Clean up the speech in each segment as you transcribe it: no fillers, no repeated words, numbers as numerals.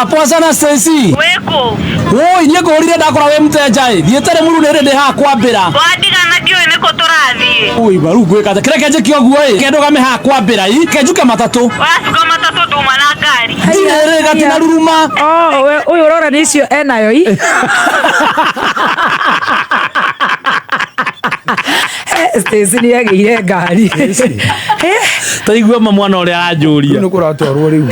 Poa sana Stacy. Weko. Oi, nye ngorire ndakora we mteja ĩ. Thiĩte mũru nĩ ndĩ ha kwambĩra. Twandigana ndiũĩ nĩkũ tũrathiĩ. Oi, baru gwĩka kĩreke njĩke ũguo ĩ. Kendo game ha kwambĩra ĩ. Kenjuke matatũ. Wacuka matatũ nduma na ngari. Ndĩrĩ gatina ruruma. Ũyũ ũrora nĩ icio enayo ĩ. Stacy nĩ agĩire ngari. Taigua mwana ũrĩa aranjũria. Nĩ kũratwarwo rĩu.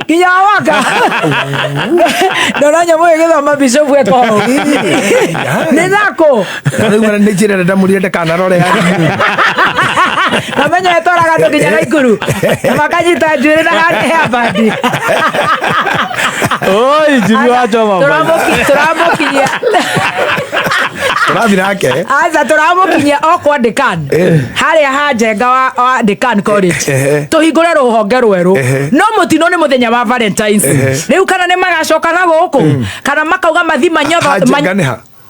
Kinya waka. Ndona nyamũ ĩgĩthoma Bishop eko. Nĩ nako. Rĩu nĩ njĩra ndamũrire ndakanarore. Kamenya etoraga andũ nginya Naikuru. Na makanyita njuĩrĩ na harĩ hairband. Oi, Jimmy wachoma. Tũramũkinyia. Tũrathi nake. Aza tũramũkinyia okwa Decan. Harĩa hanjenga wa Decan College. Tũhingũre rũhonge rwerũ. No mũtino nĩ mũthenya wa Valentines. Rĩu kana nĩ magacoka na gũkũ kana makauga mathima nyotho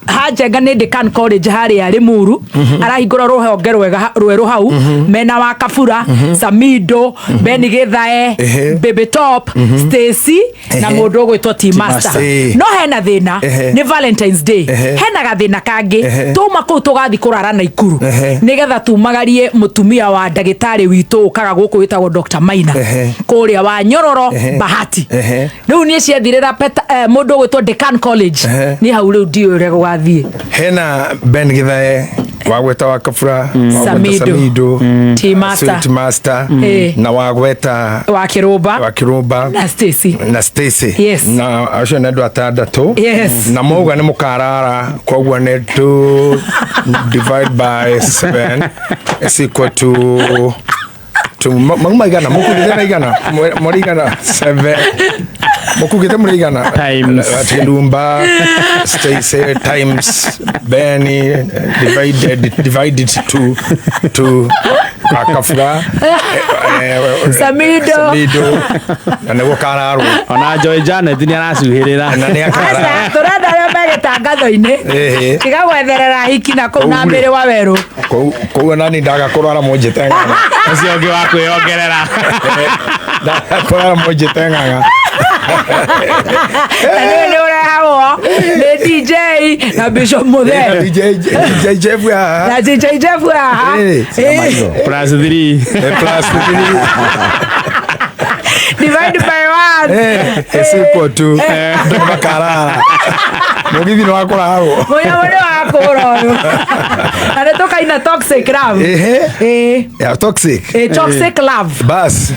hanjenga nĩ Decan College harĩa Limuru. Arahingũra rũhonge rwerũ hau mena wa Kabura, Samido, Beni Githae, Baby Top, Stacy na mũndũ ũgwĩtwo T-Master. No hena thĩna nĩ Valentines Day. Hena gathĩna kangĩ tuma kũu tũgathi kũrara Naikuru nĩgetha tumagarie mũtumia wa ndagĩtarĩ witũ ũkaga gũkũ wĩtagwo Dr. Maina kũrĩa wa Nyororo Bahati. Rĩu niĩ ciathirĩra mũndũ ũgwĩtwo Decan College nĩ hau rĩu ndiũĩ ũrĩa gũgathiĩ. Hena Ben Githae wagweta wa Kabura, Samido, T-Master na wagweta wa Kirũmba na Stacy. Yes. Na acio nĩ andũ atandatũ. Yes. Na mauga nĩ mũkarara koguo nĩ divide by 7 is equal to maigana mũkugĩte na igana mũrigana 7 mũkugĩte mũrigana Lumba Stacy times Benny divided to Kabura Samido na nĩguo kararwo ona Joy Janet nĩ aracuhĩrĩra na nĩ akara tũrenda arĩa megĩtangatho-inĩ tigagwetherera hiki na kũu na mbere wa werũ koguo nani ndagakũrwara mũnjĩte ng'ang'a ũcio ũngĩ wa kwĩongerera ndagakũrwara mũnjĩte ng'ang'a. Na nĩ ũrehagwo nĩ DJ na Bishop Muthee DJ Jeff haha na DJ Jeff haha plus 3 divide by 1 is equal to makarara mũgithi nĩ wakũrarwo mũnyamũ nĩ wakũra ũyũ na nĩ tũkaina Toxic Love ya Toxic Toxic Love bas